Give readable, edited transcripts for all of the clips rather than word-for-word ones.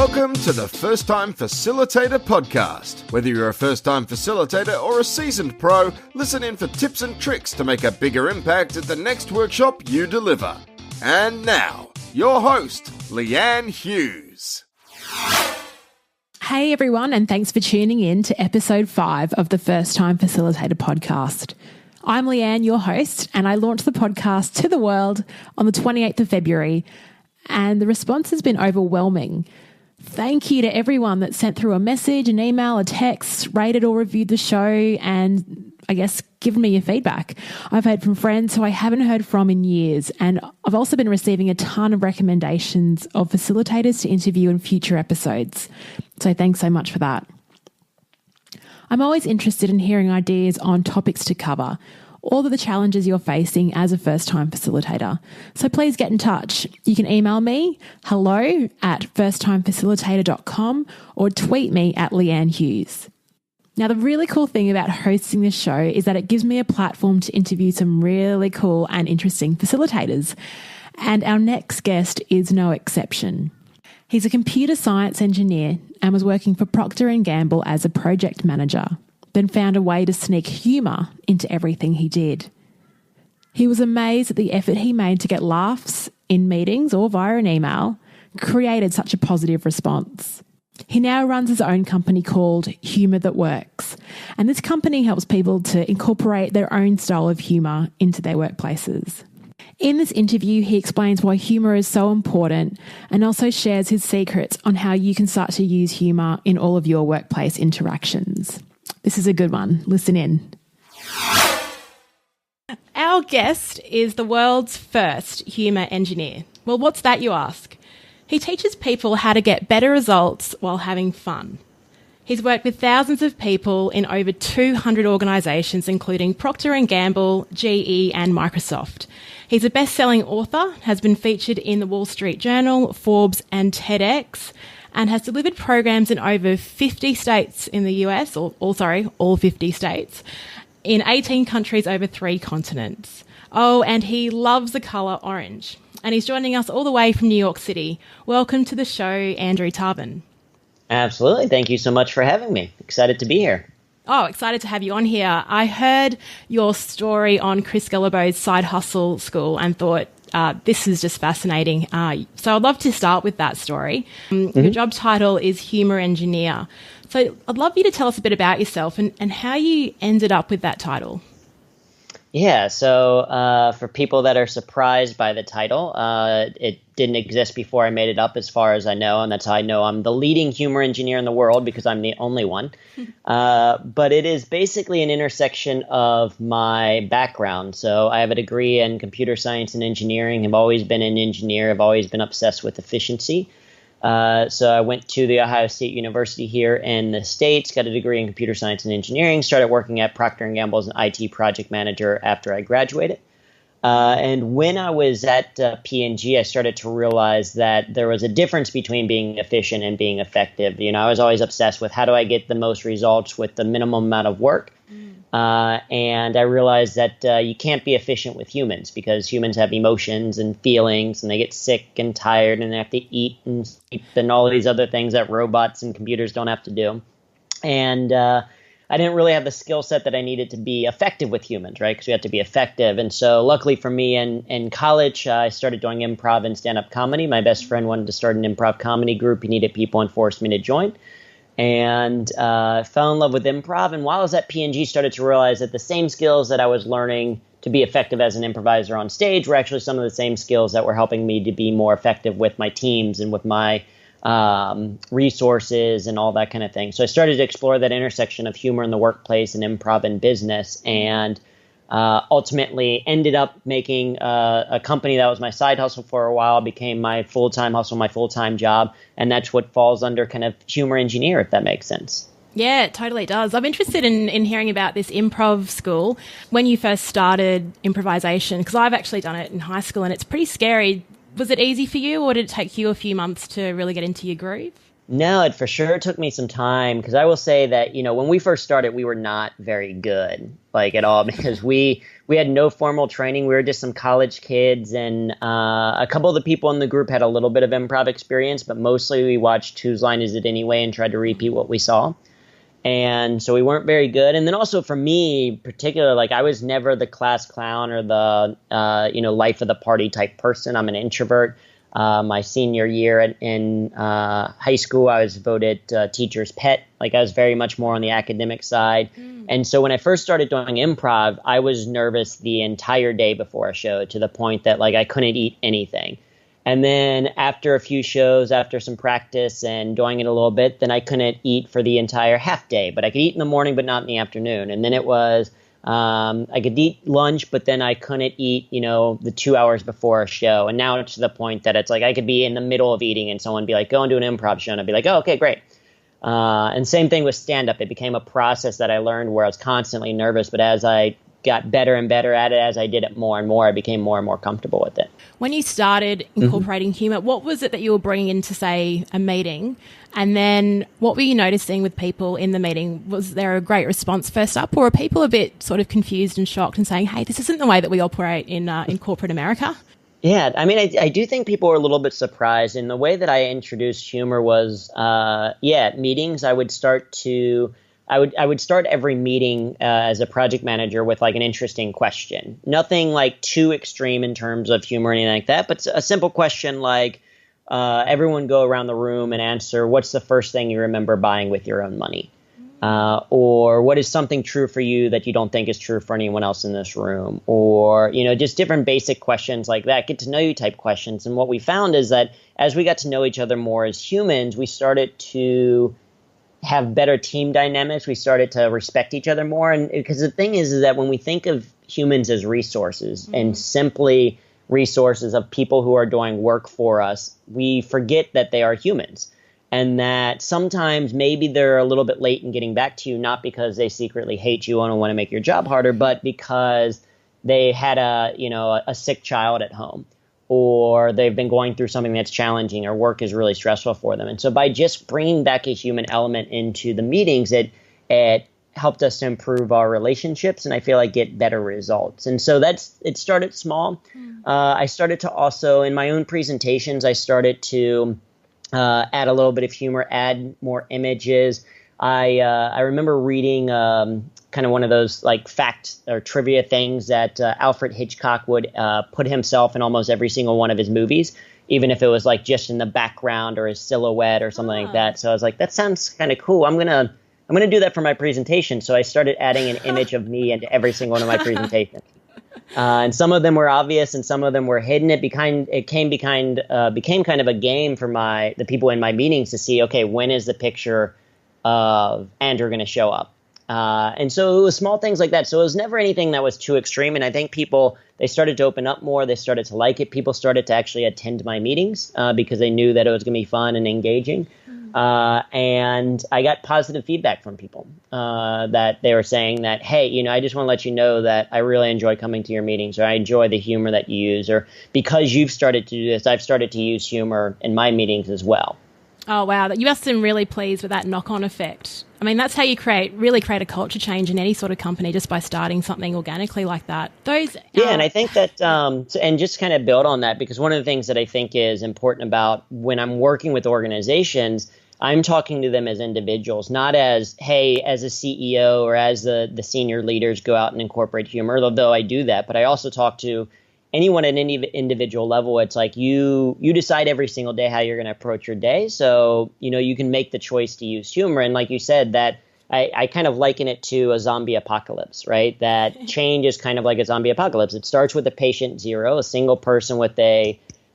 Welcome to the First Time Facilitator podcast. Whether you're a first-time facilitator or a seasoned pro, listen in for tips and tricks to make a bigger impact at the next workshop you deliver. And now, your host, Leanne Hughes. Hey everyone, and thanks for tuning in to episode 5 of the First Time Facilitator podcast. I'm Leanne, your host, and I launched the podcast to the world on the 28th of February, and the response has been overwhelming. Thank you to everyone that sent through a message, an email, a text, rated or reviewed the show, and I guess given me your feedback. I've heard from friends who I haven't heard from in years, and I've also been receiving a ton of recommendations of facilitators to interview in future episodes. So thanks so much for that. I'm always interested in hearing ideas on topics to cover, all of the challenges you're facing as a first-time facilitator. So please get in touch. You can email me, hello@firsttimefacilitator.com, or tweet me at Leanne Hughes. Now, the really cool thing about hosting this show is that it gives me a platform to interview some really cool and interesting facilitators. And our next guest is no exception. He's a computer science engineer and was working for Procter & Gamble as a project manager, then found a way to sneak humour into everything he did. He was amazed at the effort he made to get laughs in meetings or via an email created such a positive response. He now runs his own company called Humour That Works, and this company helps people to incorporate their own style of humour into their workplaces. In this interview, he explains why humour is so important and also shares his secrets on how you can start to use humour in all of your workplace interactions. This is a good one. Listen in. Our guest is the world's first humour engineer. Well, what's that, you ask? He teaches people how to get better results while having fun. He's worked with thousands of people in over 200 organisations, including Procter & Gamble, GE and Microsoft. He's a best-selling author, has been featured in the Wall Street Journal, Forbes and TEDx, and has delivered programs in over 50 states in the US, all 50 states, in 18 countries over 3 continents. Oh, and he loves the colour orange. And he's joining us all the way from New York City. Welcome to the show, Andrew Tarvin. Absolutely. Thank you so much for having me. Excited to be here. Oh, excited to have you on here. I heard your story on Chris Guillebeau's Side Hustle School and thought, this is just fascinating. So I'd love to start with that story. Your job title is Humour Engineer. So I'd love you to tell us a bit about yourself and how you ended up with that title. Yeah, so for people that are surprised by the title, it didn't exist before I made it up as far as I know, and that's how I know I'm the leading humor engineer in the world because I'm the only one. But it is basically an intersection of my background. So I have a degree in computer science and engineering. I've always been an engineer. I've always been obsessed with efficiency. So I went to the Ohio State University here in the States, got a degree in computer science and engineering, started working at Procter & Gamble as an IT project manager after I graduated. And when I was at P&G, I started to realize that there was a difference between being efficient and being effective. You know, I was always obsessed with how do I get the most results with the minimum amount of work. And I realized that you can't be efficient with humans because humans have emotions and feelings and they get sick and tired and they have to eat and sleep and all these other things that robots and computers don't have to do. And I didn't really have the skill set that I needed to be effective with humans, right? Because we have to be effective. And so luckily for me in college, I started doing improv and stand-up comedy. My best friend wanted to start an improv comedy group. He needed people and forced me to join. And fell in love with improv. And while I was at P&G, started to realize that the same skills that I was learning to be effective as an improviser on stage were actually some of the same skills that were helping me to be more effective with my teams and with my resources and all that kind of thing. So I started to explore that intersection of humor in the workplace and improv in business, and ultimately ended up making a company that was my side hustle for a while, became my full-time hustle, my full-time job. And that's what falls under kind of humor engineer, if that makes sense. Yeah, it totally does. I'm interested in hearing about this improv school. When you first started improvisation, because I've actually done it in high school and it's pretty scary. Was it easy for you or did it take you a few months to really get into your groove? No, it for sure took me some time, because I will say that, when we first started, we were not very good, like at all, because we had no formal training. We were just some college kids, and a couple of the people in the group had a little bit of improv experience, but mostly we watched Whose Line Is It Anyway and tried to repeat what we saw. And so we weren't very good. And then also for me, particularly, like I was never the class clown or the, life of the party type person. I'm an introvert. My senior year in high school, I was voted teacher's pet. Like I was very much more on the academic side. And so when I first started doing improv, I was nervous the entire day before a show, to the point that like I couldn't eat anything. And then after a few shows, after some practice and doing it a little bit, then I couldn't eat for the entire half day. But I could eat in the morning, but not in the afternoon. And then it was I could eat lunch, but then I couldn't eat, the 2 hours before a show. And now it's to the point that it's like I could be in the middle of eating and someone be like, go and do an improv show. And I'd be like, oh, okay, great. And same thing with stand-up. It became a process that I learned where I was constantly nervous. But as I got better and better at it, as I did it more and more, I became more and more comfortable with it. When you started incorporating humour, what was it that you were bringing into, say, a meeting? And then what were you noticing with people in the meeting? Was there a great response first up, or were people a bit sort of confused and shocked and saying, hey, this isn't the way that we operate in corporate America? Yeah, I mean, I do think people were a little bit surprised. And the way that I introduced humor was, at meetings, I would start every meeting as a project manager with like an interesting question. Nothing like too extreme in terms of humor or anything like that, but a simple question like everyone go around the room and answer, what's the first thing you remember buying with your own money? Or what is something true for you that you don't think is true for anyone else in this room? Or, just different basic questions like that, get to know you type questions. And what we found is that as we got to know each other more as humans, we started to have better team dynamics. We started to respect each other more. And because the thing is that when we think of humans as resources and simply resources of people who are doing work for us, we forget that they are humans, and that sometimes maybe they're a little bit late in getting back to you, not because they secretly hate you and want to make your job harder, but because they had a sick child at home, or they've been going through something that's challenging, or work is really stressful for them. And so by just bringing back a human element into the meetings, it helped us to improve our relationships, and I feel like get better results. And so it started small. I started to also, in my own presentations, I started to add a little bit of humor, add more images. I remember reading kind of one of those like fact or trivia things that Alfred Hitchcock would put himself in almost every single one of his movies, even if it was like just in the background or his silhouette or something like that. So I was like, that sounds kind of cool. I'm gonna do that for my presentation. So I stared adding an image of me into every single one of my presentations. And some of them were obvious and some of them were hidden. It became kind of a game for the people in my meetings to see, okay, when is the picture of Andrew going to show up? And so it was small things like that. So it was never anything that was too extreme. And I think people, they started to open up more. They started to like it. People started to actually attend my meetings because they knew that it was going to be fun and engaging. And I got positive feedback from people that they were saying that, hey, I just want to let you know that I really enjoy coming to your meetings, or I enjoy the humor that you use, or because you've started to do this, I've started to use humor in my meetings as well. Oh, wow. You must have been really pleased with that knock-on effect. I mean, that's how you really create a culture change in any sort of company, just by starting something organically like that. And I think that, and just kind of build on that, because one of the things that I think is important about when I'm working with organizations, I'm talking to them as individuals, not as, hey, as a CEO or as the senior leaders go out and incorporate humor, although I do that. But I also talk to anyone at any individual level. It's like you decide every single day how you're going to approach your day. So, you can make the choice to use humor. And like you said, that I kind of liken it to a zombie apocalypse, right? That change is kind of like a zombie apocalypse. It starts with a patient zero, a single person with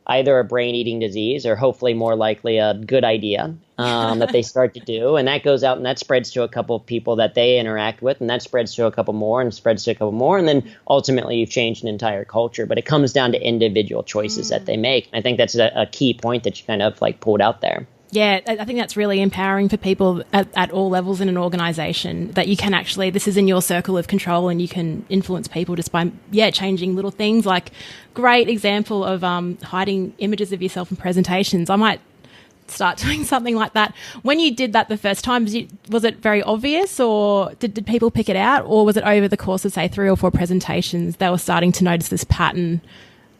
either a brain-eating disease or hopefully more likely a good idea that they start to do. And that goes out and that spreads to a couple of people that they interact with, and that spreads to a couple more and spreads to a couple more. And then ultimately you've changed an entire culture. But it comes down to individual choices that they make. I think that's a key point that you kind of like pulled out there. Yeah, I think that's really empowering for people at all levels in an organization, that you can actually, this is in your circle of control and you can influence people just by, changing little things. Like, great example of hiding images of yourself in presentations. I might start doing something like that. When you did that the first time, was it very obvious, or did people pick it out, or was it over the course of, say, 3 or 4 presentations they were starting to notice this pattern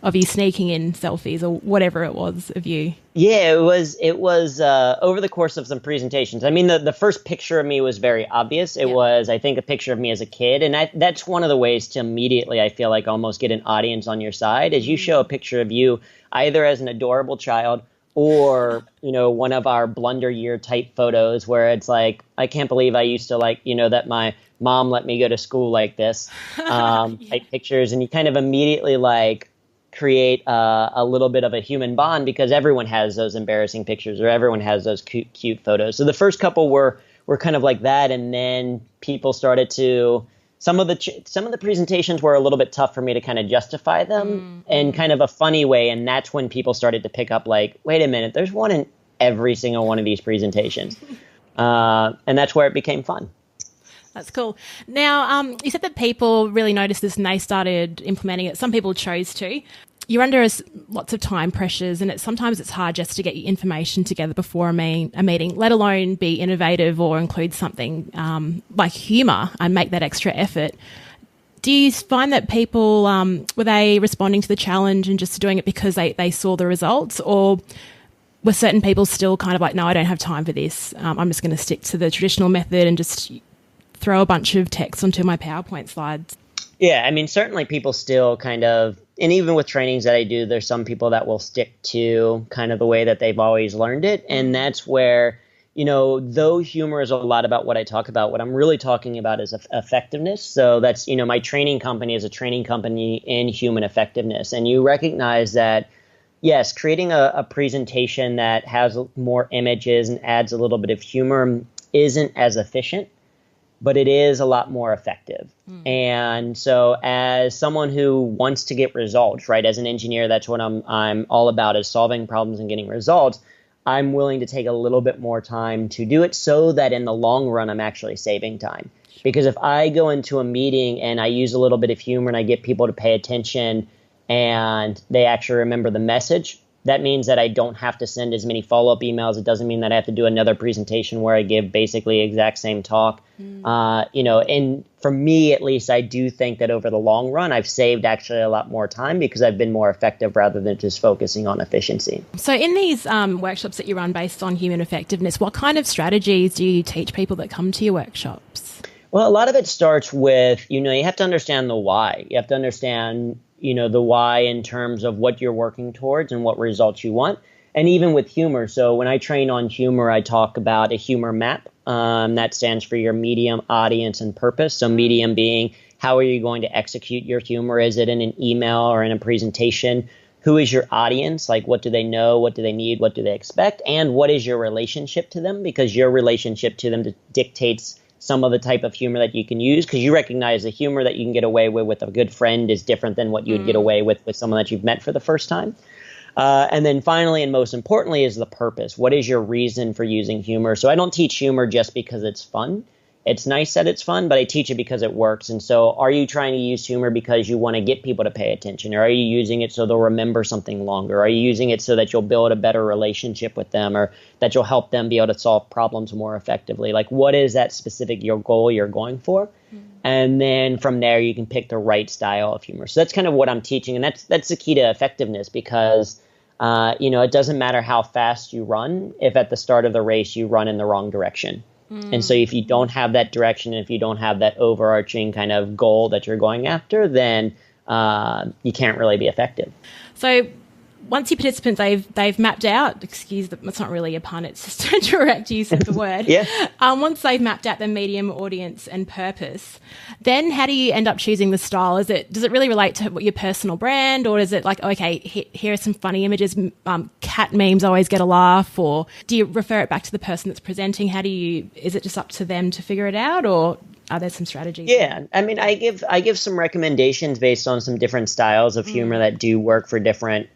of you sneaking in selfies or whatever it was of you? Yeah, it was over the course of some presentations. I mean, the first picture of me was very obvious. It was, I think, a picture of me as a kid. And that's one of the ways to immediately, I feel like, almost get an audience on your side, is you show a picture of you either as an adorable child or, one of our blunder year type photos where it's like, I can't believe I used to that my mom let me go to school like this, type pictures. And you kind of immediately create a little bit of a human bond because everyone has those embarrassing pictures or everyone has those cute photos. So the first couple were kind of like that. And then people started to, some of the presentations were a little bit tough for me to kind of justify them in kind of a funny way. And that's when people started to pick up wait a minute, there's one in every single one of these presentations. And that's where it became fun. That's cool. Now, you said that people really noticed this and they started implementing it. Some people chose to. You're under lots of time pressures, and sometimes it's hard just to get your information together before a meeting, let alone be innovative or include something like humour and make that extra effort. Do you find that people, were they responding to the challenge and just doing it because they saw the results, or were certain people still kind of like, no, I don't have time for this. I'm just going to stick to the traditional method and just throw a bunch of text onto my PowerPoint slides? Yeah, I mean, certainly people still kind of, and even with trainings that I do, there's some people that will stick to kind of the way that they've always learned it. And that's where, though humor is a lot about what I talk about, what I'm really talking about is effectiveness. So that's, my training company is a training company in human effectiveness. And you recognize that, yes, creating a presentation that has more images and adds a little bit of humor isn't as efficient, but it is a lot more effective. And so as someone who wants to get results, right, as an engineer, that's what I'm all about, is solving problems and getting results. I'm willing to take a little bit more time to do it so that in the long run, I'm actually saving time. Because if I go into a meeting and I use a little bit of humor and I get people to pay attention and they actually remember the message, that means that I don't have to send as many follow-up emails. It doesn't mean that I have to do another presentation where I give basically the exact same talk. And for me, at least, I do think that over the long run, I've saved actually a lot more time because I've been more effective rather than just focusing on efficiency. So in these workshops that you run based on human effectiveness, what kind of strategies do you teach people that come to your workshops? Well, a lot of it starts with, you have to understand the why. You have to understand the why in terms of what you're working towards and what results you want. And even with humor. So when I train on humor, I talk about a humor map. That stands for your medium, audience, and purpose. So medium being, how are you going to execute your humor? Is it in an email or in a presentation? Who is your audience? What do they know? What do they need? What do they expect? And what is your relationship to them? Because your relationship to them dictates some of the type of humor that you can use, because you recognize the humor that you can get away with a good friend is different than what you would get away with someone that you've met for the first time. And then finally, and most importantly, is the purpose. What is your reason for using humor? So I don't teach humor just because it's fun. It's nice that it's fun, but I teach it because it works. And so are you trying to use humor because you want to get people to pay attention? Or are you using it so they'll remember something longer? Are you using it so that you'll build a better relationship with them, or that you'll help them be able to solve problems more effectively? What is that specific goal you're going for? And then from there, you can pick the right style of humor. So that's kind of what I'm teaching. And that's the key to effectiveness, because it doesn't matter how fast you run if at the start of the race you run in the wrong direction. And so if you don't have that direction, if you don't have that overarching kind of goal that you're going after, then you can't really be effective. So once your participants, they've mapped out, excuse them, it's not really a pun, it's just a direct use of the word. Once they've mapped out their medium, audience, and purpose, then how do you end up choosing the style? Does it really relate to your personal brand, or is it okay, here are some funny images, cat memes always get a laugh, or do you refer it back to the person that's presenting? Is it just up to them to figure it out, or are there some strategies? Yeah, I mean, I give some recommendations based on some different styles of humor that do work for different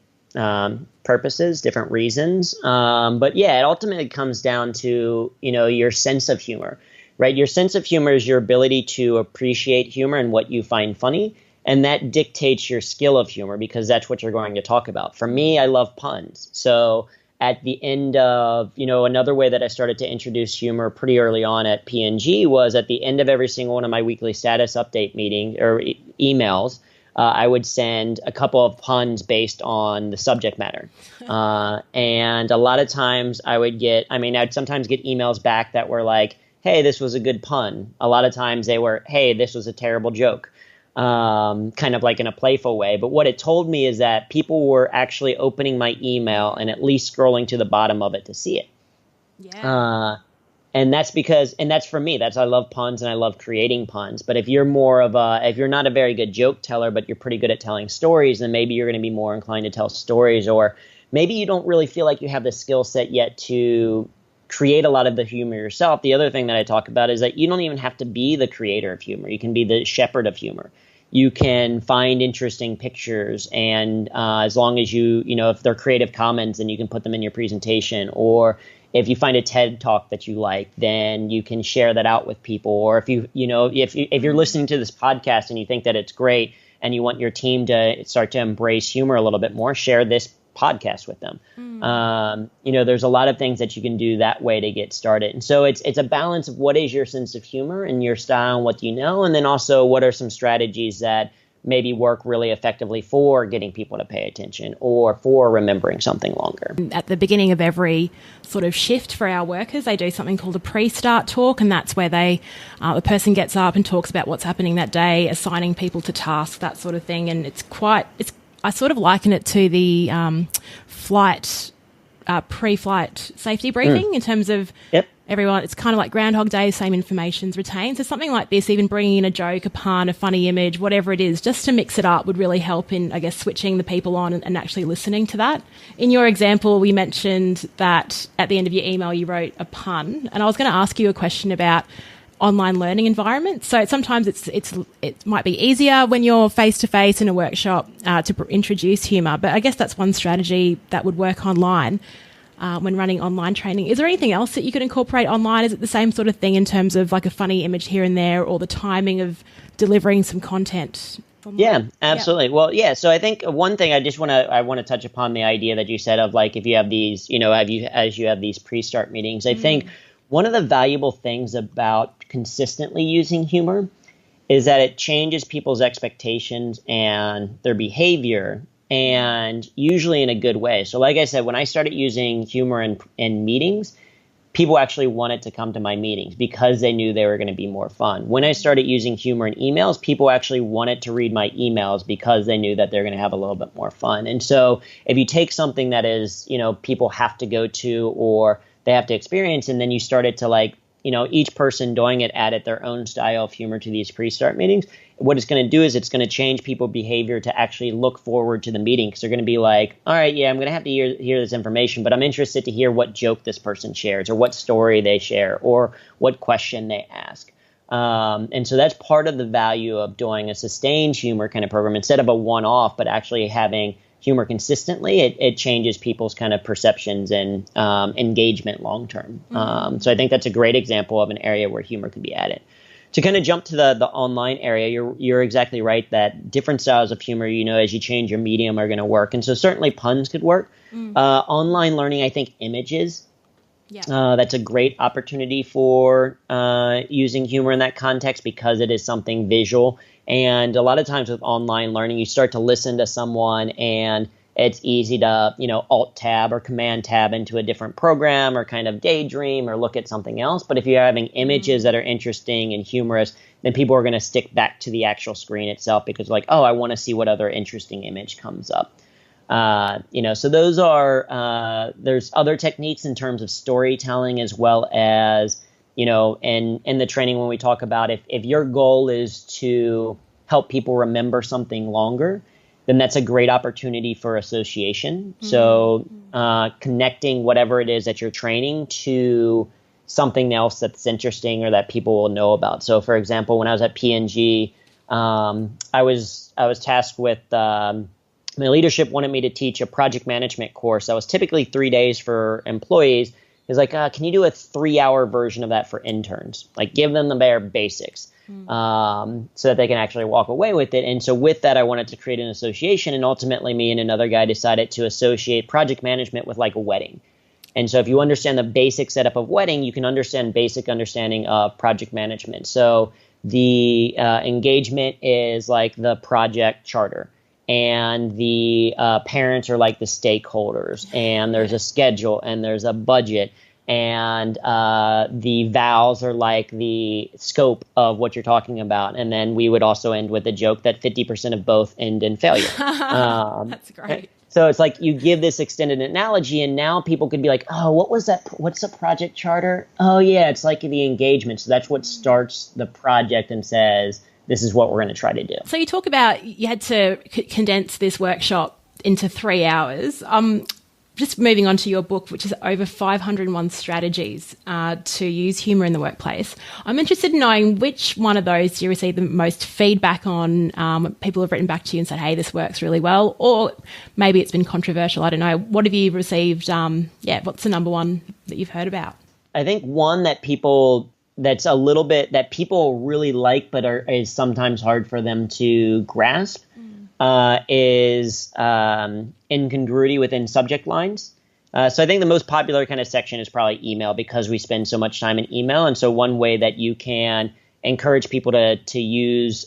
purposes, different reasons. But yeah, it ultimately comes down to, your sense of humor, right? Your sense of humor is your ability to appreciate humor and what you find funny. And that dictates your skill of humor, because that's what you're going to talk about. For me, I love puns. So at the end of, another way that I started to introduce humor pretty early on at P&G was at the end of every single one of my weekly status update meeting or emails, I would send a couple of puns based on the subject matter. And a lot of times I'd sometimes get emails back that were like, hey, this was a good pun. A lot of times they were, hey, this was a terrible joke. Kind of like in a playful way. But what it told me is that people were actually opening my email and at least scrolling to the bottom of it to see it. Yeah. And that's for me, I love puns and I love creating puns. But if you're if you're not a very good joke teller, but you're pretty good at telling stories, then maybe you're going to be more inclined to tell stories, or maybe you don't really feel like you have the skill set yet to create a lot of the humor yourself. The other thing that I talk about is that you don't even have to be the creator of humor. You can be the shepherd of humor. You can find interesting pictures, and as long as if they're Creative Commons, then you can put them in your presentation. Or if you find a TED talk that you like, then you can share that out with people. Or if if you're listening to this podcast and you think that it's great and you want your team to start to embrace humor a little bit more, share this podcast with them. There's a lot of things that you can do that way to get started. And so it's a balance of what is your sense of humor and your style and what do you know, and then also what are some strategies that maybe work really effectively for getting people to pay attention or for remembering something longer. At the beginning of every sort of shift for our workers, they do something called a pre-start talk, and that's where the person gets up and talks about what's happening that day, assigning people to tasks, that sort of thing. And I sort of liken it to the pre-flight safety briefing in terms of everyone. It's kind of like Groundhog Day, same information's retained. So something like this, even bringing in a joke, a pun, a funny image, whatever it is, just to mix it up would really help in, I guess, switching the people on and actually listening to that. In your example, we mentioned that at the end of your email, you wrote a pun. And I was going to ask you a question about online learning environments. So sometimes it might be easier when you're face-to-face in a workshop to introduce humour, but I guess that's one strategy that would work online when running online training. Is there anything else that you could incorporate online? Is it the same sort of thing in terms of like a funny image here and there, or the timing of delivering some content? Yeah, absolutely. Well, yeah. So I think one thing I want to touch upon the idea that you said of like, if you have these, as you have these pre-start meetings, I think one of the valuable things about consistently using humor is that it changes people's expectations and their behavior, and usually in a good way. So like I said, when I started using humor in meetings, people actually wanted to come to my meetings because they knew they were going to be more fun. When I started using humor in emails, people actually wanted to read my emails because they knew that they're going to have a little bit more fun. And so if you take something that is, people have to go to or they have to experience, and then you started to each person doing it added their own style of humor to these pre-start meetings, what it's going to do is it's going to change people's behavior to actually look forward to the meeting, because they're going to be like, all right, yeah, I'm going to have to hear this information, but I'm interested to hear what joke this person shares or what story they share or what question they ask. And so that's part of the value of doing a sustained humor kind of program instead of a one-off, but actually having humor consistently. It changes people's kind of perceptions and engagement long term. So I think that's a great example of an area where humor could be added. To kind of jump to the online area, you're exactly right that different styles of humor, as you change your medium, are going to work. And so certainly puns could work. Online learning, I think images. That's a great opportunity for using humor in that context because it is something visual. And a lot of times with online learning, you start to listen to someone and it's easy to, alt tab or command tab into a different program or kind of daydream or look at something else. But if you're having images that are interesting and humorous, then people are going to stick back to the actual screen itself because like, oh, I want to see what other interesting image comes up. So those are, there's other techniques in terms of storytelling as well as, in the training when we talk about if your goal is to help people remember something longer, then that's a great opportunity for association. So connecting whatever it is that you're training to something else that's interesting or that people will know about. So for example, when I was at P&G, I was tasked with my leadership wanted me to teach a project management course that was typically 3 days for employees. is like, can you do a 3-hour version of that for interns? Like give them the bare basics so that they can actually walk away with it. And so with that, I wanted to create an association. And ultimately, me and another guy decided to associate project management with like a wedding. And so if you understand the basic setup of wedding, you can understand basic understanding of project management. So the engagement is like the project charter. And the parents are like the stakeholders, and there's a schedule, and there's a budget, and the vows are like the scope of what you're talking about. And then we would also end with a joke that 50% of both end in failure. That's great. So it's like you give this extended analogy, and now people could be like, oh, what was that? What's a project charter? Oh, yeah, it's like the engagement. So that's what starts the project and says, this is what we're going to try to do. So you talk about you had to condense this workshop into 3 hours. Just moving on to your book, which is over 501 strategies to use humour in the workplace. I'm interested in knowing which one of those do you receive the most feedback on. People have written back to you and said, hey, this works really well. Or maybe it's been controversial. I don't know. What have you received? What's the number one that you've heard about? I think one that that's a little bit that people really like, but is sometimes hard for them to grasp, is incongruity within subject lines. So I think the most popular kind of section is probably email, because we spend so much time in email. And so one way that you can encourage people to use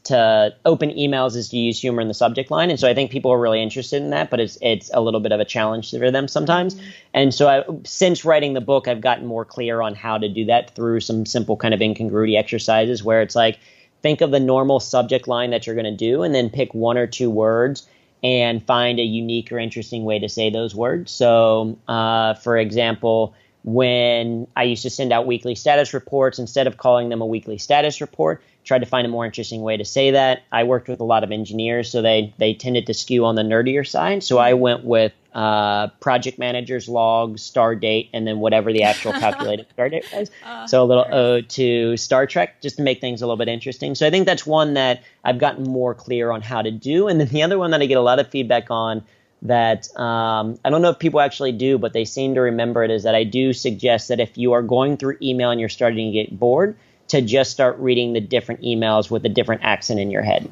to open emails is to use humor in the subject line. And so I think people are really interested in that, but it's a little bit of a challenge for them sometimes. And so since writing the book, I've gotten more clear on how to do that through some simple kind of incongruity exercises, where it's like, think of the normal subject line that you're going to do, and then pick one or two words and find a unique or interesting way to say those words. So, for example, when I used to send out weekly status reports, instead of calling them a weekly status report, tried to find a more interesting way to say that. I worked with a lot of engineers, so they tended to skew on the nerdier side. So I went with project manager's log, star date, and then whatever the actual calculated start date was. So a little ode to Star Trek, just to make things a little bit interesting. So I think that's one that I've gotten more clear on how to do. And then the other one that I get a lot of feedback on that I don't know if people actually do, but they seem to remember it, is that I do suggest that if you are going through email and you're starting to get bored, to just start reading the different emails with a different accent in your head.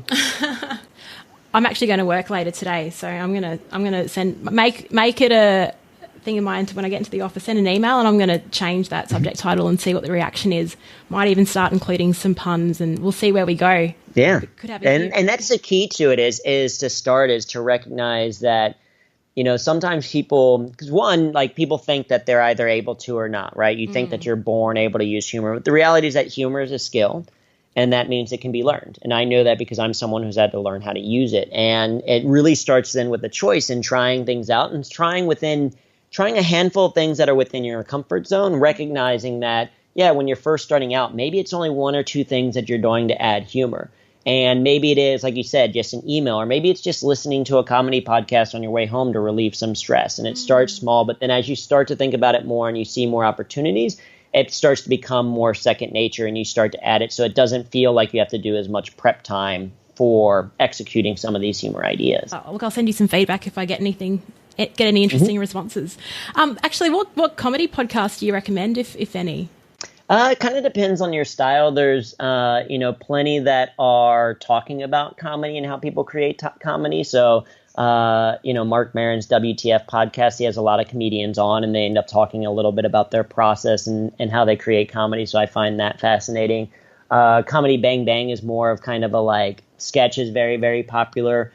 I'm actually going to work later today, so I'm gonna make it a thing of mine to, when I get into the office, send an email, and I'm going to change that subject title and see what the reaction is. Might even start including some puns, and we'll see where we go. Yeah, could have and that's the key to it is to recognize that, you know, sometimes people, because one, like, people think that they're either able to or not, right? You think that you're born able to use humor. But the reality is that humor is a skill, and that means it can be learned. And I know that because I'm someone who's had to learn how to use it. And it really starts then with a choice and trying things out, and trying a handful of things that are within your comfort zone, recognizing that, yeah, when you're first starting out, maybe it's only one or two things that you're doing to add humor. And maybe it is, like you said, just an email, or maybe it's just listening to a comedy podcast on your way home to relieve some stress. And it starts small, but then as you start to think about it more and you see more opportunities, it starts to become more second nature, and you start to add it. So it doesn't feel like you have to do as much prep time for executing some of these humor ideas. Oh, look, I'll send you some feedback if I get any interesting responses. Actually, what comedy podcast do you recommend, if any? It kind of depends on your style. There's, plenty that are talking about comedy and how people create comedy. So, Mark Maron's WTF podcast, he has a lot of comedians on, and they end up talking a little bit about their process and how they create comedy. So I find that fascinating. Comedy Bang Bang is more of kind of a sketch is very, very popular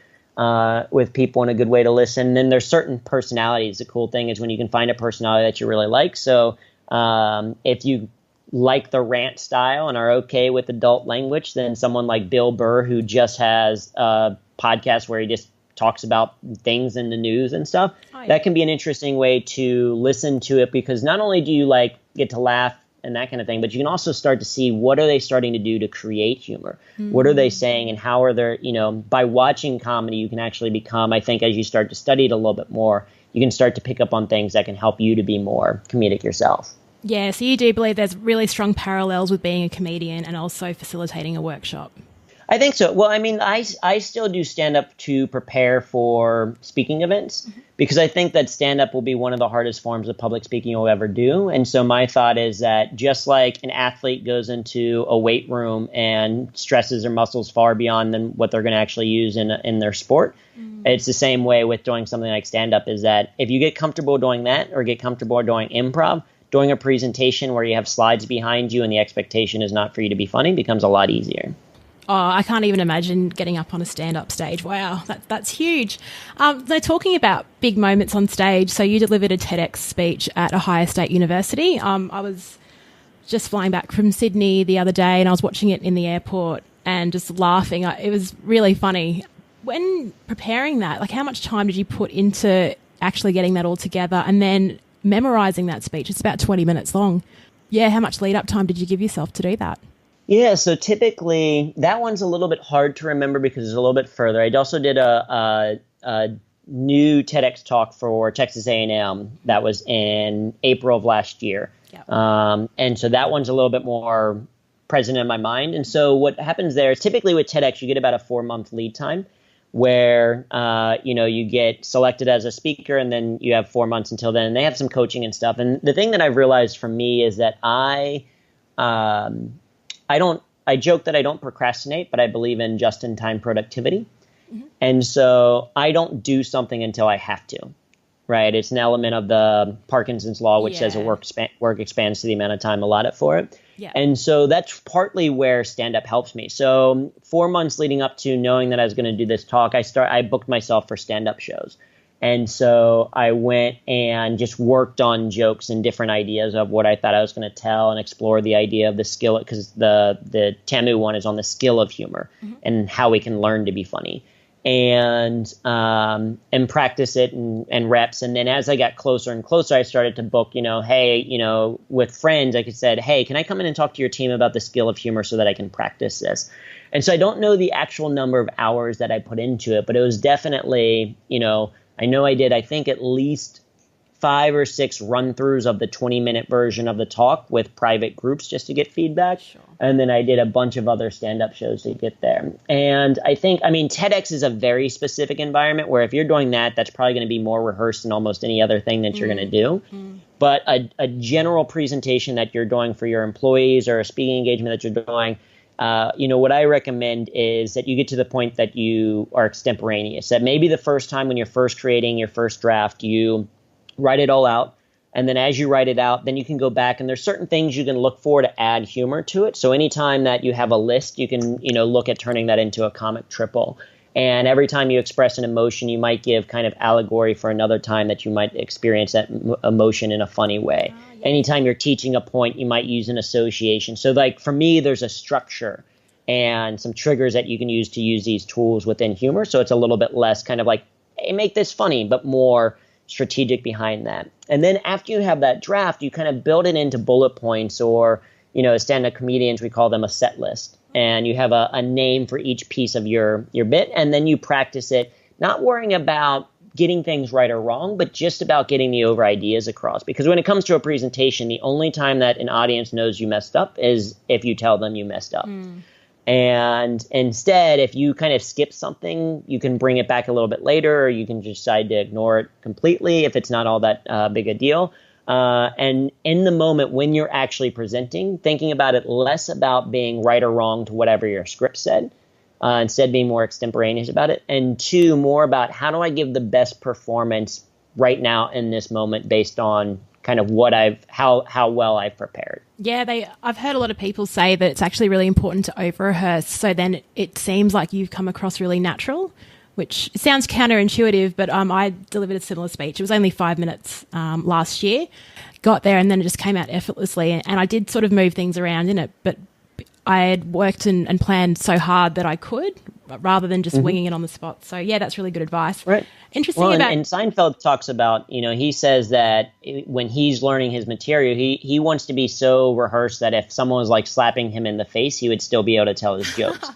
with people, and a good way to listen. And then there's certain personalities. The cool thing is when you can find a personality that you really like. So if you like the rant style and are okay with adult language, then someone like Bill Burr, who just has a podcast where he just talks about things in the news and stuff, that can be an interesting way to listen to it, because not only do you get to laugh and that kind of thing, but you can also start to see what are they starting to do to create humor. What are they saying, and how are they, by watching comedy, you can actually become, I think, as you start to study it a little bit more, you can start to pick up on things that can help you to be more comedic yourself. Yeah, so you do believe there's really strong parallels with being a comedian and also facilitating a workshop? I think so. Well, I mean, I still do stand up to prepare for speaking events because I think that stand up will be one of the hardest forms of public speaking you'll ever do. And so my thought is that just like an athlete goes into a weight room and stresses their muscles far beyond than what they're going to actually use in their sport, it's the same way with doing something like stand up, is that if you get comfortable doing that or get comfortable doing improv, doing a presentation where you have slides behind you and the expectation is not for you to be funny becomes a lot easier. Oh, I can't even imagine getting up on a stand-up stage. Wow, that's huge. So talking about big moments on stage, so you delivered a TEDx speech at Ohio State University. I was just flying back from Sydney the other day and I was watching it in the airport and just laughing. It was really funny. When preparing that, like how much time did you put into actually getting that all together and then memorizing that speech? It's about 20 minutes long. Yeah, how much lead-up time did you give yourself to do that? Yeah, so typically that one's a little bit hard to remember because it's a little bit further. I also did a new TEDx talk for Texas A&M that was in April of last year. Yeah. And so that one's a little bit more present in my mind. And so what happens there is typically with TEDx, you get about a 4-month lead time where, you get selected as a speaker and then you have 4 months until then. And they have some coaching and stuff. And the thing that I've realized for me is that I joke that I don't procrastinate, but I believe in just-in-time productivity. Mm-hmm. And so I don't do something until I have to, right? It's an element of the Parkinson's law, which says a work expands to the amount of time allotted for it. Yeah. And so that's partly where stand-up helps me. So 4 months leading up to knowing that I was going to do this talk, I booked myself for stand-up shows. And so I went and just worked on jokes and different ideas of what I thought I was going to tell and explore the idea of the skill, because the TAMU one is on the skill of humor and how we can learn to be funny, and practice it and reps. And then as I got closer and closer, I started to book, with friends, I said, hey, can I come in and talk to your team about the skill of humor so that I can practice this? And so I don't know the actual number of hours that I put into it, but it was definitely, I know I did, I think, at least 5 or 6 run-throughs of the 20-minute version of the talk with private groups just to get feedback. Sure. And then I did a bunch of other stand-up shows to get there. And I think, TEDx is a very specific environment where if you're doing that, that's probably going to be more rehearsed than almost any other thing that you're going to do. But a general presentation that you're doing for your employees or a speaking engagement that you're doing, what I recommend is that you get to the point that you are extemporaneous, that maybe the first time when you're first creating your first draft, you write it all out. And then as you write it out, then you can go back and there's certain things you can look for to add humor to it. So anytime that you have a list, you can, look at turning that into a comic triple. And every time you express an emotion, you might give kind of allegory for another time that you might experience that emotion in a funny way. Yeah. Anytime you're teaching a point, you might use an association. So like for me, there's a structure and some triggers that you can use to use these tools within humor. So it's a little bit less kind of like, hey, make this funny, but more strategic behind that. And then after you have that draft, you kind of build it into bullet points, or, as stand-up comedians, we call them a set list. And you have a name for each piece of your bit, and then you practice it, not worrying about getting things right or wrong, but just about getting the over ideas across. Because when it comes to a presentation, the only time that an audience knows you messed up is if you tell them you messed up. And instead, if you kind of skip something, you can bring it back a little bit later, or you can decide to ignore it completely if it's not all that big a deal. And in the moment when you're actually presenting, thinking about it less about being right or wrong to whatever your script said, instead being more extemporaneous about it. And 2, more about how do I give the best performance right now in this moment based on kind of what how well I've prepared. Yeah, I've heard a lot of people say that it's actually really important to over-rehearse. So then it seems like you've come across really natural, which sounds counterintuitive, but I delivered a similar speech. It was only 5 minutes last year. Got there and then it just came out effortlessly. And I did sort of move things around in it, but I had worked and planned so hard that I could, rather than just winging it on the spot. So, yeah, that's really good advice. Right. Interesting. Well, and Seinfeld talks about, he says that when he's learning his material, he wants to be so rehearsed that if someone was like slapping him in the face, he would still be able to tell his jokes.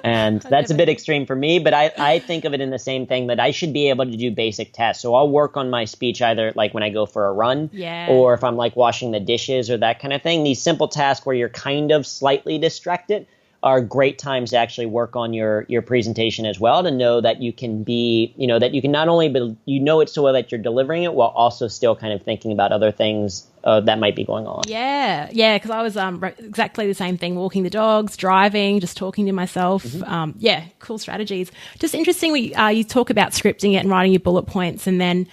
And that's a bit extreme for me, but I think of it in the same thing, that I should be able to do basic tasks. So I'll work on my speech either like when I go for a run, or if I'm like washing the dishes or that kind of thing. These simple tasks where you're kind of slightly distracted are great times to actually work on your presentation as well, to know that you can be, that you can not only be, it so well that you're delivering it while also still kind of thinking about other things that might be going on. Yeah, because I was exactly the same thing, walking the dogs, driving, just talking to myself. Cool strategies. Just interesting, you talk about scripting it and writing your bullet points and then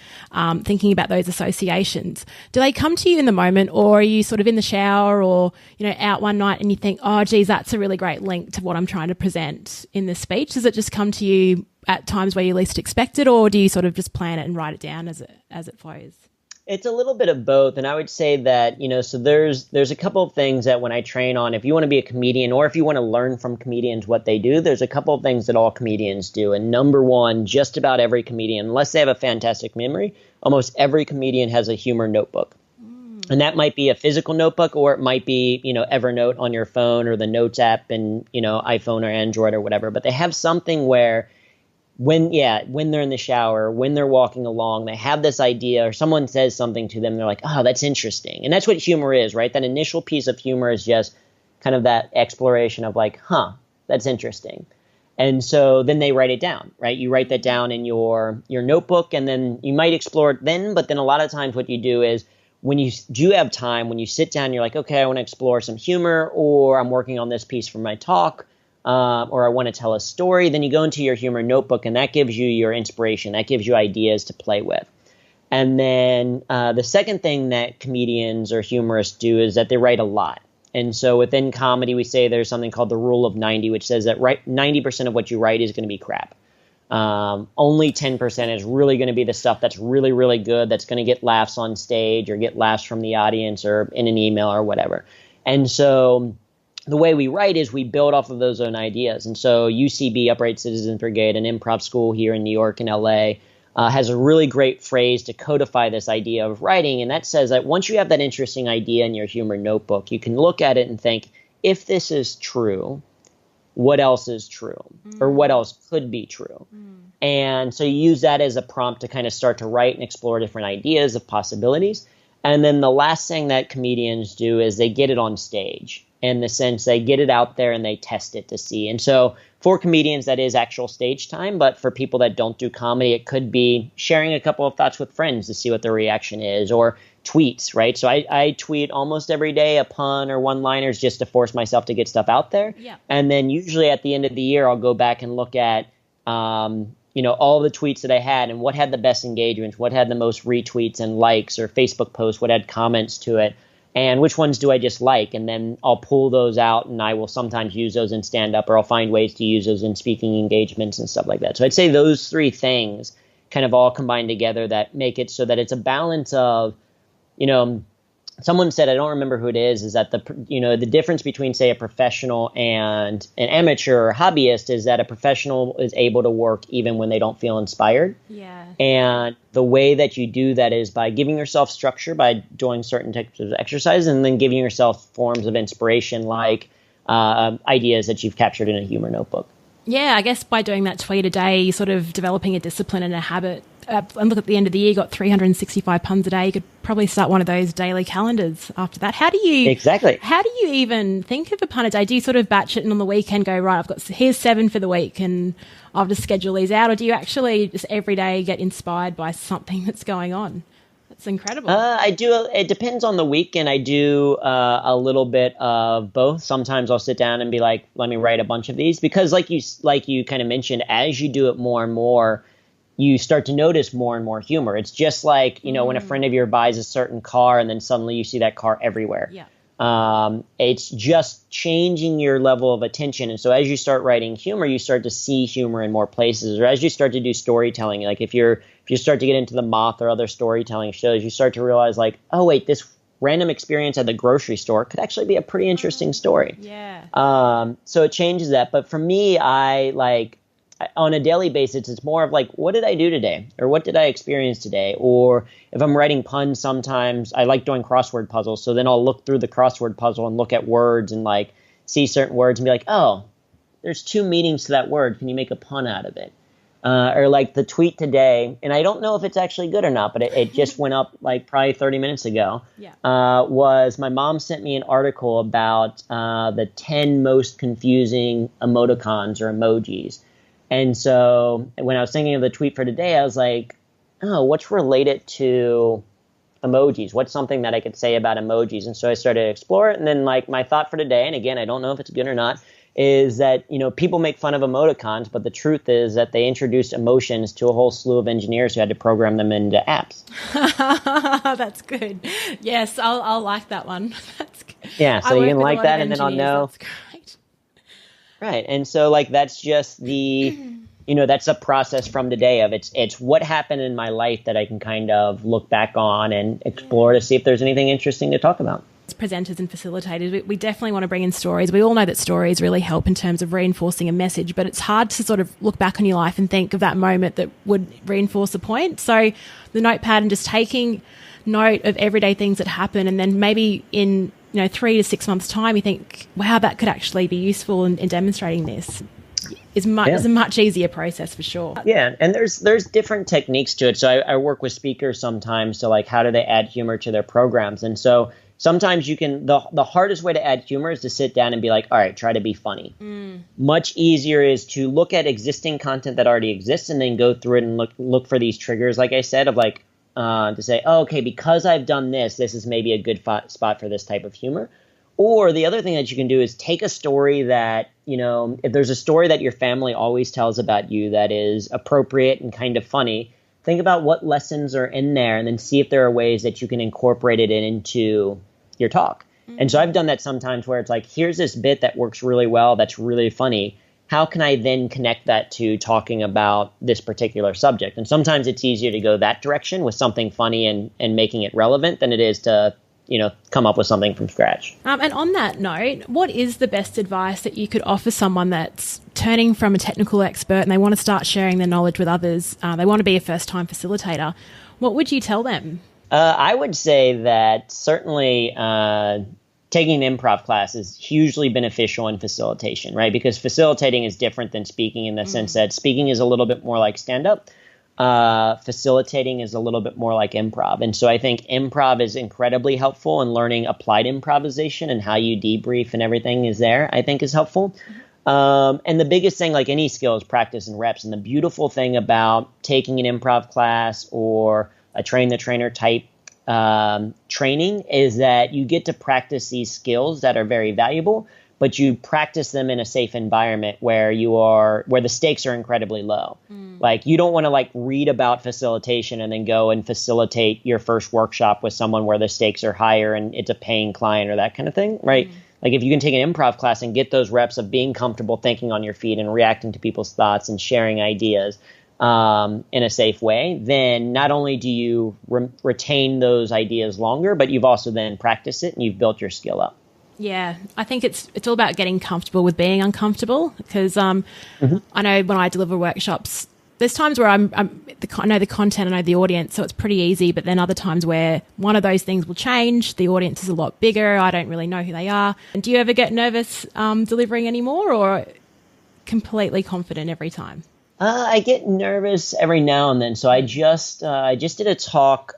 thinking about those associations. Do they come to you in the moment, or are you sort of in the shower or, out one night and you think, oh, geez, that's a really great link to what I'm trying to present in this speech? Does it just come to you at times where you least expect it, or do you sort of just plan it and write it down as it flows? It's a little bit of both. And I would say that, so there's a couple of things that when I train on, if you want to be a comedian or if you want to learn from comedians what they do, there's a couple of things that all comedians do. And number one, just about every comedian, unless they have a fantastic memory, almost every comedian has a humor notebook. And that might be a physical notebook, or it might be, Evernote on your phone or the Notes app in, iPhone or Android or whatever. But they have something where when they're in the shower, when they're walking along, they have this idea or someone says something to them. They're like, oh, that's interesting. And that's what humor is, right? That initial piece of humor is just kind of that exploration of like, that's interesting. And so then they write it down, right? You write that down in your notebook, and then you might explore it then. But then a lot of times what you do is when you do have time, when you sit down, you're like, okay, I want to explore some humor, or I'm working on this piece for my talk. Or I want to tell a story, then you go into your humor notebook, and that gives you your inspiration. That gives you ideas to play with. And then the second thing that comedians or humorists do is that they write a lot. And so within comedy, we say there's something called the rule of 90, which says that 90% of what you write is going to be crap. Only 10% is really going to be the stuff that's really, really good, that's going to get laughs on stage or get laughs from the audience or in an email or whatever. And so the way we write is we build off of those own ideas. And so UCB, Upright Citizens Brigade, an improv school here in New York and LA, has a really great phrase to codify this idea of writing. And that says that once you have that interesting idea in your humor notebook, you can look at it and think, if this is true, what else is true? Or what else could be true? And so you use that as a prompt to kind of start to write and explore different ideas of possibilities. And then the last thing that comedians do is they get it on stage. In the sense they get it out there and they test it to see. And so for comedians, that is actual stage time. But for people that don't do comedy, it could be sharing a couple of thoughts with friends to see what their reaction is, or tweets, right? So I tweet almost every day a pun or one-liners just to force myself to get stuff out there. Yeah. And then usually at the end of the year, I'll go back and look at, all the tweets that I had and what had the best engagements, what had the most retweets and likes, or Facebook posts, what had comments to it. And which ones do I just like? And then I'll pull those out, and I will sometimes use those in stand-up, or I'll find ways to use those in speaking engagements and stuff like that. So I'd say those three things kind of all combine together that make it so that it's a balance of, someone said, I don't remember who it is that the difference between, say, a professional and an amateur or hobbyist is that a professional is able to work even when they don't feel inspired. Yeah. And the way that you do that is by giving yourself structure, by doing certain types of exercises, and then giving yourself forms of inspiration like ideas that you've captured in a humor notebook. Yeah, I guess by doing that tweet a day, you're sort of developing a discipline and a habit. And look, at the end of the year, you got 365 puns a day. You could probably start one of those daily calendars after that. How do you even think of a pun a day? Do you sort of batch it and on the weekend go, right, here's 7 for the week and I'll just schedule these out? Or do you actually just every day get inspired by something that's going on? That's incredible. I do. It depends on the week, and I do a little bit of both. Sometimes I'll sit down and be like, let me write a bunch of these, because like you kind of mentioned, as you do it more and more, you start to notice more and more humor. It's just like, when a friend of yours buys a certain car and then suddenly you see that car everywhere. Yeah. It's just changing your level of attention. And so as you start writing humor, you start to see humor in more places. Or as you start to do storytelling, like if you start to get into the Moth or other storytelling shows, you start to realize like, oh, wait, this random experience at the grocery store could actually be a pretty interesting story. Yeah. So it changes that. But for me, on a daily basis, it's more of like, what did I do today? Or what did I experience today? Or if I'm writing puns, sometimes I like doing crossword puzzles. So then I'll look through the crossword puzzle and look at words and like see certain words and be like, oh, there's 2 meanings to that word. Can you make a pun out of it? or like the tweet today, and I don't know if it's actually good or not, but it just went up like probably 30 minutes ago, was my mom sent me an article about the 10 most confusing emoticons or emojis. And so when I was thinking of the tweet for today, I was like, oh, what's related to emojis? What's something that I could say about emojis? And so I started to explore it. And then like my thought for today, and again, I don't know if it's good or not, is that, people make fun of emoticons, but the truth is that they introduced emotions to a whole slew of engineers who had to program them into apps. That's good. Yes, I'll like that one. That's good. Yeah, so you can like that, and then I'll know. That's great. Right, and so like that's just the, that's a process from today of it's what happened in my life that I can kind of look back on and explore to see if there's anything interesting to talk about. Presenters and facilitators, we definitely want to bring in stories. We all know that stories really help in terms of reinforcing a message, but it's hard to sort of look back on your life and think of that moment that would reinforce a point. So the notepad and just taking note of everyday things that happen, and then maybe in 3 to 6 months' time, you think, wow, that could actually be useful in demonstrating this. Is a much easier process for sure. Yeah, and there's different techniques to it. So I work with speakers sometimes to like how do they add humor to their programs, and so sometimes you can, the hardest way to add humor is to sit down and be like, all right, try to be funny. Much easier is to look at existing content that already exists and then go through it and look for these triggers, like I said, of like, to say, oh, okay, because I've done this is maybe a good spot for this type of humor. Or the other thing that you can do is take a story that, if there's a story that your family always tells about you that is appropriate and kind of funny, think about what lessons are in there and then see if there are ways that you can incorporate it into your talk. And so I've done that sometimes where it's like, here's this bit that works really well, that's really funny. How can I then connect that to talking about this particular subject? And sometimes it's easier to go that direction with something funny and making it relevant than it is to, come up with something from scratch. And on that note, what is the best advice that you could offer someone that's turning from a technical expert and they want to start sharing their knowledge with others? They want to be a first-time facilitator. What would you tell them? I would say that certainly taking an improv class is hugely beneficial in facilitation, right? Because facilitating is different than speaking in the sense that speaking is a little bit more like stand-up. Facilitating is a little bit more like improv. And so I think improv is incredibly helpful, and learning applied improvisation and how you debrief and everything is there, I think is helpful. And the biggest thing, like any skill, is practice and reps. And the beautiful thing about taking an improv class or a train the trainer type training is that you get to practice these skills that are very valuable, but you practice them in a safe environment where the stakes are incredibly low. Like you don't want to like read about facilitation and then go and facilitate your first workshop with someone where the stakes are higher and it's a paying client or that kind of thing, right? Like if you can take an improv class and get those reps of being comfortable thinking on your feet and reacting to people's thoughts and sharing ideas in a safe way, then not only do you retain those ideas longer, but you've also then practiced it and you've built your skill up. Yeah, I think it's all about getting comfortable with being uncomfortable, because I know when I deliver workshops, there's times where I know the content, I know the audience, so it's pretty easy, but then other times where one of those things will change, the audience is a lot bigger, I don't really know who they are. And do you ever get nervous delivering anymore, or completely confident every time? I get nervous every now and then. So I just did a talk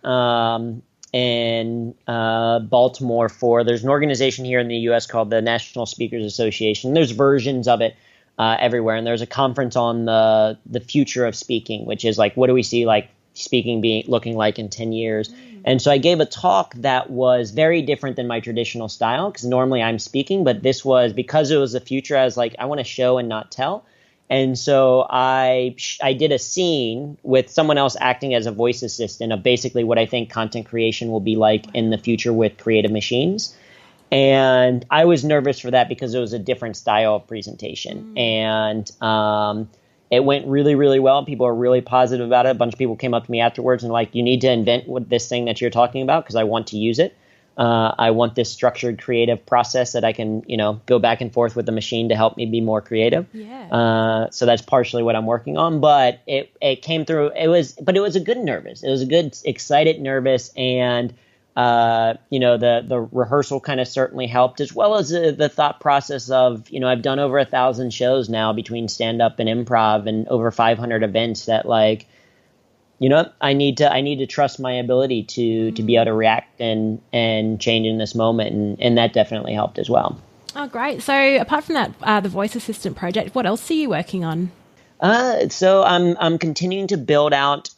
in Baltimore there's an organization here in the U.S. called the National Speakers Association. There's versions of it everywhere, and there's a conference on the future of speaking, which is like, what do we see like speaking looking like in 10 years? And so I gave a talk that was very different than my traditional style, because normally I'm speaking, but this was, because it was the future, I was like, I want to show and not tell. And so I did a scene with someone else acting as a voice assistant of basically what I think content creation will be like in the future with creative machines. And I was nervous for that because it was a different style of presentation. And it went really, really well. People are really positive about it. A bunch of people came up to me afterwards and like, you need to invent this thing that you're talking about because I want to use it. I want this structured creative process that I can, go back and forth with the machine to help me be more creative. Yeah. So that's partially what I'm working on, but it came through. It was a good nervous. It was a good excited nervous. And the rehearsal kind of certainly helped, as well as the thought process of, I've done over 1,000 shows now between stand-up and improv and over 500 events that like, I need to trust my ability to be able to react and change in this moment. And that definitely helped as well. Oh, great. So apart from that, the voice assistant project, what else are you working on? So I'm continuing to build out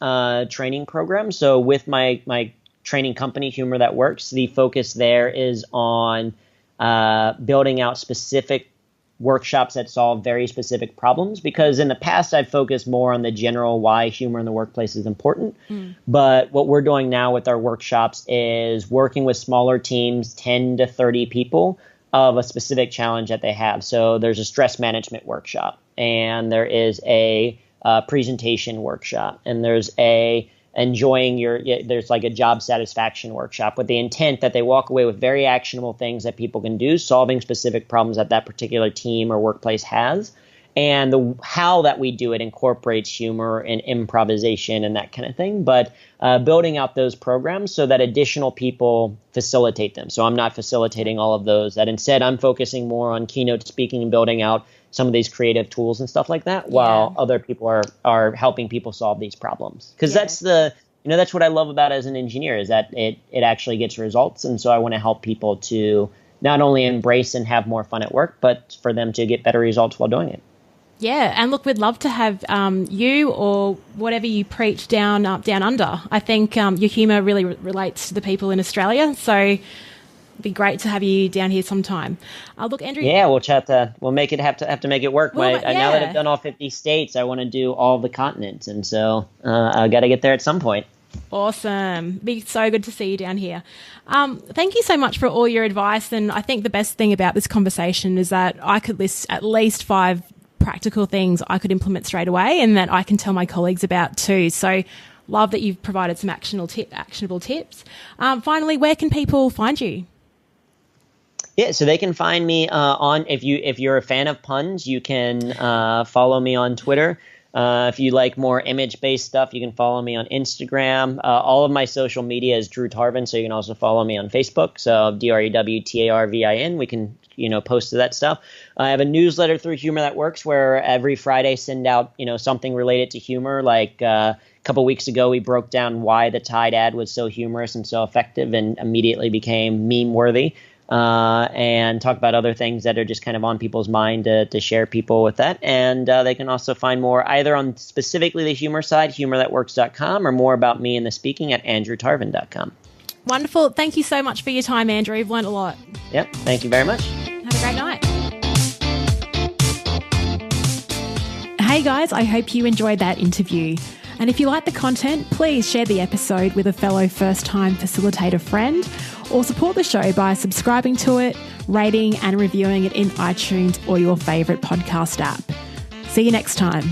training programs. So with my training company, Humour That Works, the focus there is on building out specific workshops that solve very specific problems, because in the past I've focused more on the general why humor in the workplace is important. But what we're doing now with our workshops is working with smaller teams, 10 to 30 people, of a specific challenge that they have. So there's a stress management workshop, and there is a presentation workshop, and there's there's like a job satisfaction workshop, with the intent that they walk away with very actionable things that people can do, solving specific problems that particular team or workplace has. And how that we do it incorporates humor and improvisation and that kind of thing. But building out those programs so that additional people facilitate them. So I'm not facilitating all of those. That instead I'm focusing more on keynote speaking and building out some of these creative tools and stuff like that, while other people are helping people solve these problems. Because that's that's what I love about it as an engineer, is that it actually gets results. And so I want to help people to not only embrace and have more fun at work, but for them to get better results while doing it. Yeah, and look, we'd love to have you or whatever you preach down under. I think your humour really relates to the people in Australia, so it'd be great to have you down here sometime. Look, Andrew. Yeah, we'll make it have to make it work. Now that I've done all 50 states, I want to do all the continents, and so I got to get there at some point. Awesome. Be so good to see you down here. Thank you so much for all your advice, and I think the best thing about this conversation is that I could list at least 5 practical things I could implement straight away and that I can tell my colleagues about too. So love that you've provided some actionable tips. Finally, where can people find you? Yeah, so they can find me on, if you're a fan of puns, you can follow me on Twitter. If you like more image-based stuff, you can follow me on Instagram. All of my social media is Drew Tarvin, so you can also follow me on Facebook. So DrewTarvin. We can post to that stuff. I have a newsletter through Humour That Works where every Friday send out something related to humor. Like a couple weeks ago, we broke down why the Tide ad was so humorous and so effective and immediately became meme-worthy. And talk about other things that are just kind of on people's mind to share people with that. And they can also find more either on specifically the humor side, humourthatworks.com, or more about me and the speaking at andrewtarvin.com. Wonderful. Thank you so much for your time, Andrew. You've learned a lot. Yep. Thank you very much. Have a great night. Hey guys, I hope you enjoyed that interview. And if you like the content, please share the episode with a fellow first-time facilitator friend, or support the show by subscribing to it, rating and reviewing it in iTunes or your favourite podcast app. See you next time.